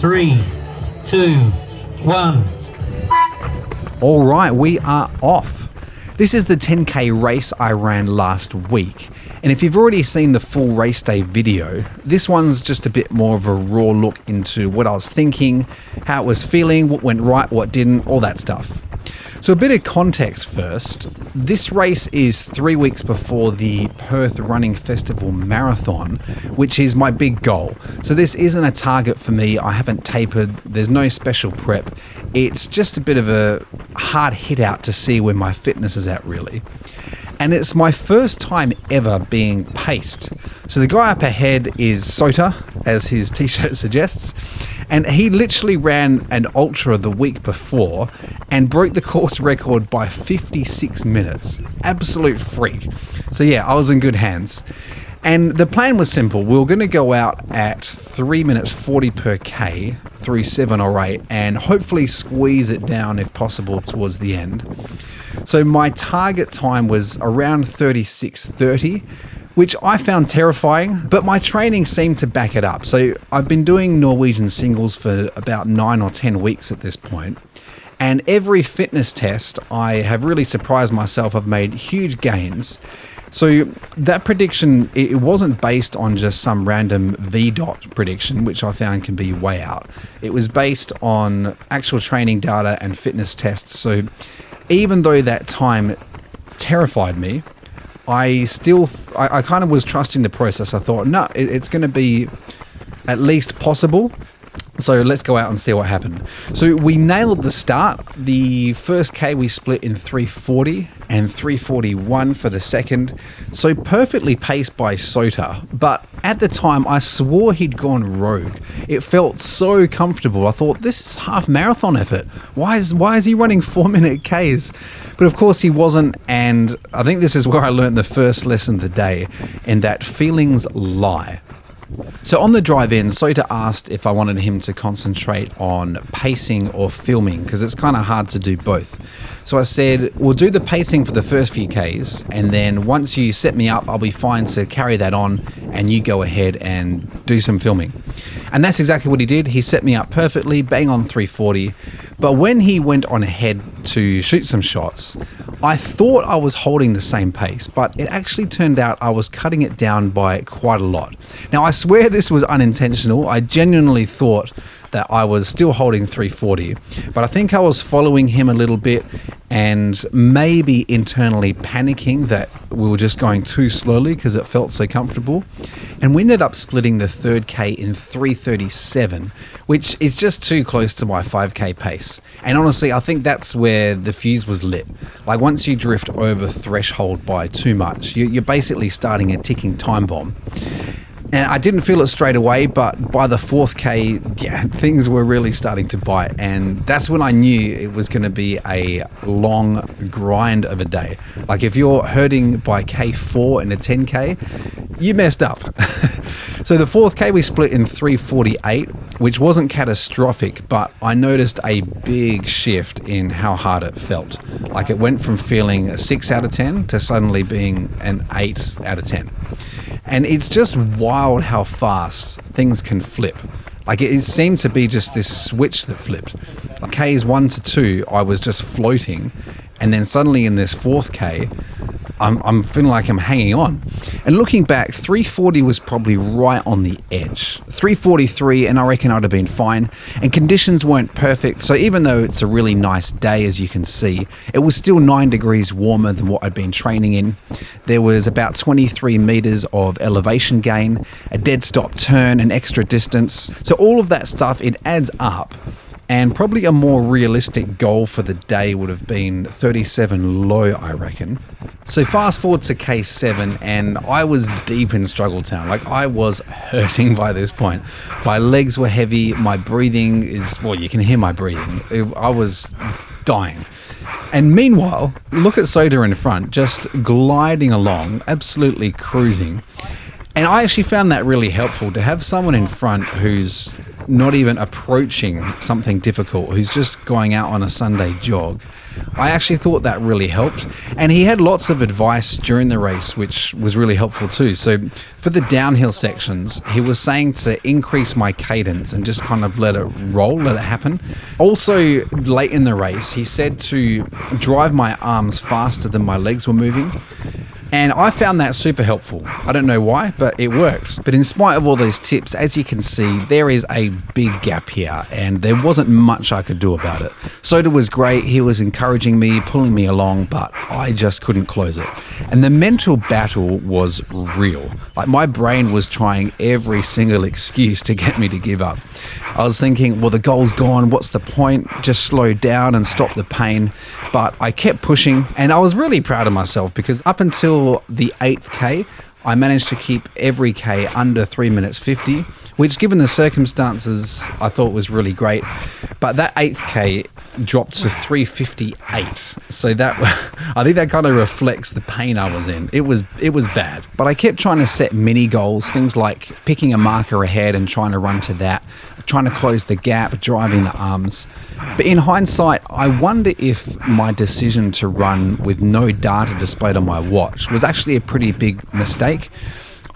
3, 2, 1. All right, we are off. This is the 10K race I ran last week. And if you've already seen the full race day video, this one's just a bit more of a raw look into what I was thinking, how it was feeling, what went right, what didn't, all that stuff. So a bit of context first. This race is 3 weeks before the Perth Running Festival Marathon, which is my big goal. So this isn't a target for me. I haven't tapered. There's no special prep. It's just a bit of a hard hit out to see where my fitness is at, really. And it's my first time ever being paced. So the guy up ahead is Sota, as his t-shirt suggests, and he literally ran an ultra the week before and broke the course record by 56 minutes. Absolute freak. So yeah, I was in good hands. And the plan was simple. We were going to go out at 3 minutes 40 per K through 7 or 8 and hopefully squeeze it down if possible towards the end. So my target time was around 36:30, which I found terrifying, but my training seemed to back it up. So I've been doing Norwegian Singles for about 9 or 10 weeks at this point. And every fitness test, I have really surprised myself. I've made huge gains. So that prediction, it wasn't based on just some random VDOT prediction, which I found can be way out. It was based on actual training data and fitness tests. So even though that time terrified me, I kind of was trusting the process. I thought, no, it's going to be at least possible. So let's go out and see what happened. So we nailed the start. The first K we split in 3:40 and 3:41 for the second. So perfectly paced by Sota. But at the time, I swore he'd gone rogue. It felt so comfortable. I thought, this is half marathon effort. Why is he running 4-minute Ks? But of course he wasn't. And I think this is where I learned the first lesson of the day, in that feelings lie. So on the drive in, Sota asked if I wanted him to concentrate on pacing or filming, because it's kind of hard to do both. So I said, we'll do the pacing for the first few Ks, and then once you set me up, I'll be fine to carry that on, and you go ahead and do some filming. And that's exactly what he did. He set me up perfectly, bang on 3:40. But when he went on ahead to shoot some shots, I thought I was holding the same pace, but it actually turned out I was cutting it down by quite a lot. Now, I swear this was unintentional. I genuinely thought that I was still holding 3:40, but I think I was following him a little bit and maybe internally panicking that we were just going too slowly because it felt so comfortable. And we ended up splitting the third K in 3:37, which is just too close to my 5K pace. And honestly, I think that's where the fuse was lit. Like, once you drift over threshold by too much, you're basically starting a ticking time bomb. And I didn't feel it straight away, but by the 4th K, yeah, things were really starting to bite. And that's when I knew it was going to be a long grind of a day. Like, if you're hurting by K4 in a 10K, you messed up. So the 4th K we split in 3:48, which wasn't catastrophic, but I noticed a big shift in how hard it felt. Like, it went from feeling a 6 out of 10 to suddenly being an 8 out of 10. And it's just wild how fast things can flip. Like, it seemed to be just this switch that flipped. Like, Ks 1 to 2, I was just floating. And then suddenly in this 4th K, I'm feeling like I'm hanging on. And looking back, 3:40 was probably right on the edge. 3:43, and I reckon I'd have been fine. And conditions weren't perfect, so even though it's a really nice day, as you can see, it was still 9 degrees warmer than what I'd been training in. There was about 23 meters of elevation gain, a dead stop turn, an extra distance. So all of that stuff, it adds up. And probably a more realistic goal for the day would have been 37 low, I reckon. So fast forward to K7, and I was deep in struggle town. Like, I was hurting by this point. My legs were heavy. My breathing is, well, you can hear my breathing. I was dying. And meanwhile, look at Sota in front, just gliding along, absolutely cruising. And I actually found that really helpful, to have someone in front who's not even approaching something difficult, who's just going out on a Sunday jog, I actually thought that really helped. And he had lots of advice during the race, which was really helpful too. So for the downhill sections, he was saying to increase my cadence and just kind of let it roll, let it happen. Also, late in the race, he said to drive my arms faster than my legs were moving. And I found that super helpful. I don't know why, but it works. But in spite of all these tips, as you can see, there is a big gap here, and there wasn't much I could do about it. Sota was great. He was encouraging me, pulling me along, but I just couldn't close it. And the mental battle was real. Like, my brain was trying every single excuse to get me to give up. I was thinking, well, the goal's gone. What's the point? Just slow down and stop the pain. But I kept pushing, and I was really proud of myself because up until the 8th K, I managed to keep every K under 3 minutes 50, which, given the circumstances, I thought was really great. But that 8th K dropped to 3:58. So that, I think that kind of reflects the pain I was in. It was bad. But I kept trying to set mini goals, things like picking a marker ahead and trying to run to that, trying to close the gap, driving the arms. But in hindsight, I wonder if my decision to run with no data displayed on my watch was actually a pretty big mistake.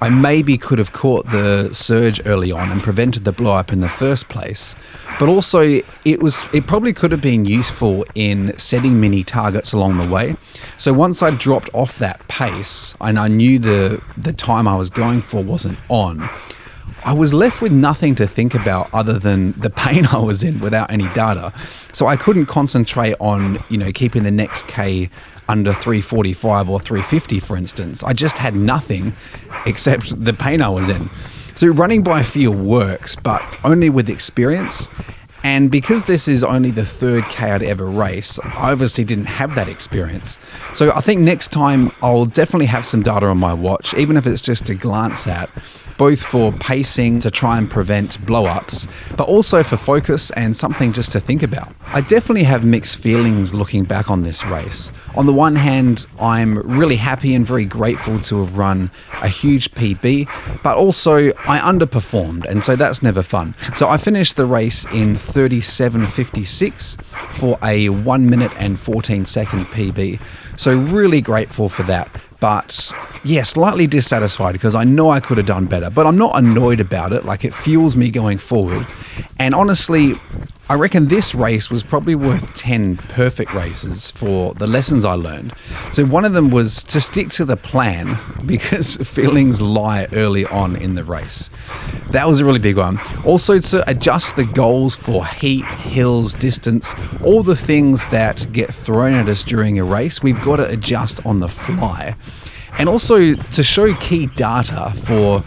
I maybe could have caught the surge early on and prevented the blow up in the first place. But also, it probably could have been useful in setting mini targets along the way. So once I dropped off that pace and I knew the time I was going for wasn't on, I was left with nothing to think about other than the pain I was in without any data. So I couldn't concentrate on, keeping the next K under 3:45 or 3:50, for instance. I just had nothing except the pain I was in. So running by feel works, but only with experience. And because this is only the 3rd K I'd ever race, I obviously didn't have that experience. So I think next time I'll definitely have some data on my watch, even if it's just to glance at, both for pacing to try and prevent blow-ups, but also for focus and something just to think about. I definitely have mixed feelings looking back on this race. On the one hand, I'm really happy and very grateful to have run a huge PB, but also I underperformed, and so that's never fun. So I finished the race in 37:56 for a 1 minute and 14 second PB. So really grateful for that. But yeah, slightly dissatisfied because I know I could have done better, but I'm not annoyed about it. Like, it fuels me going forward. And honestly, I reckon this race was probably worth 10 perfect races for the lessons I learned. So one of them was to stick to the plan because feelings lie early on in the race. That was a really big one. Also to adjust the goals for heat, hills, distance, all the things that get thrown at us during a race, we've got to adjust on the fly. And also to show key data for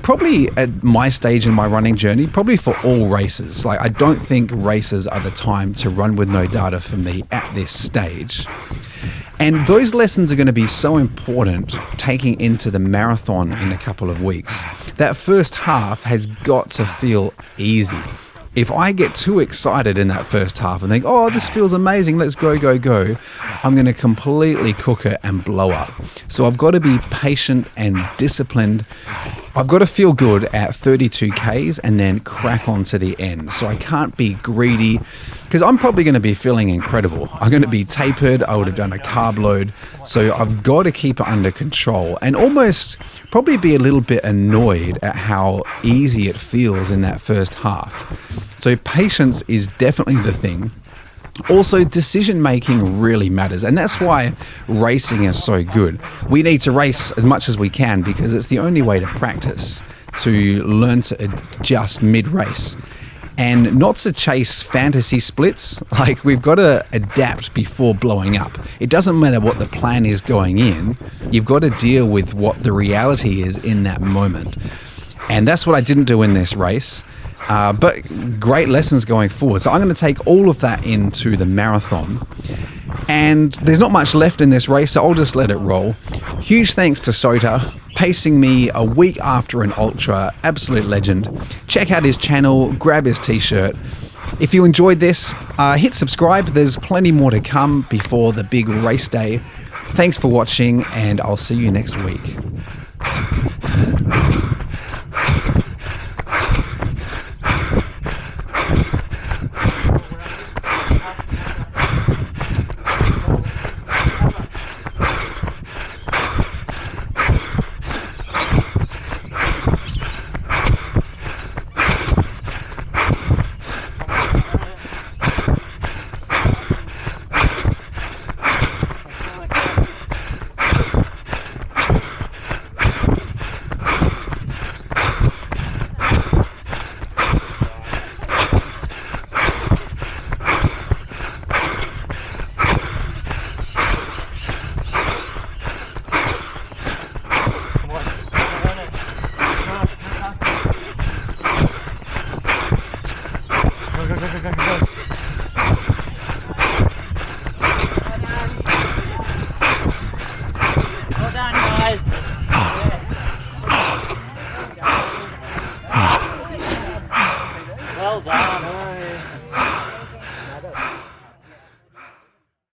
probably at my stage in my running journey, probably for all races. Like, I don't think races are the time to run with no data for me at this stage. And those lessons are going to be so important taking into the marathon in a couple of weeks. That first half has got to feel easy. If I get too excited in that first half and think, oh, this feels amazing, let's go, go, go, I'm going to completely cook it and blow up. So I've got to be patient and disciplined. I've got to feel good at 32 Ks and then crack on to the end. So I can't be greedy because I'm probably going to be feeling incredible. I'm going to be tapered. I would have done a carb load. So I've got to keep it under control and almost probably be a little bit annoyed at how easy it feels in that first half. So patience is definitely the thing. Also, decision making really matters, and that's why racing is so good. We need to race as much as we can because it's the only way to practice, to learn to adjust mid-race and not to chase fantasy splits. Like, we've got to adapt before blowing up. It doesn't matter what the plan is going in, you've got to deal with what the reality is in that moment. And that's what I didn't do in this race. But great lessons going forward. So I'm going to take all of that into the marathon. And there's not much left in this race, so I'll just let it roll. Huge thanks to Sota, pacing me a week after an ultra. Absolute legend. Check out his channel, grab his t-shirt. If you enjoyed this, hit subscribe. There's plenty more to come before the big race day. Thanks for watching, and I'll see you next week.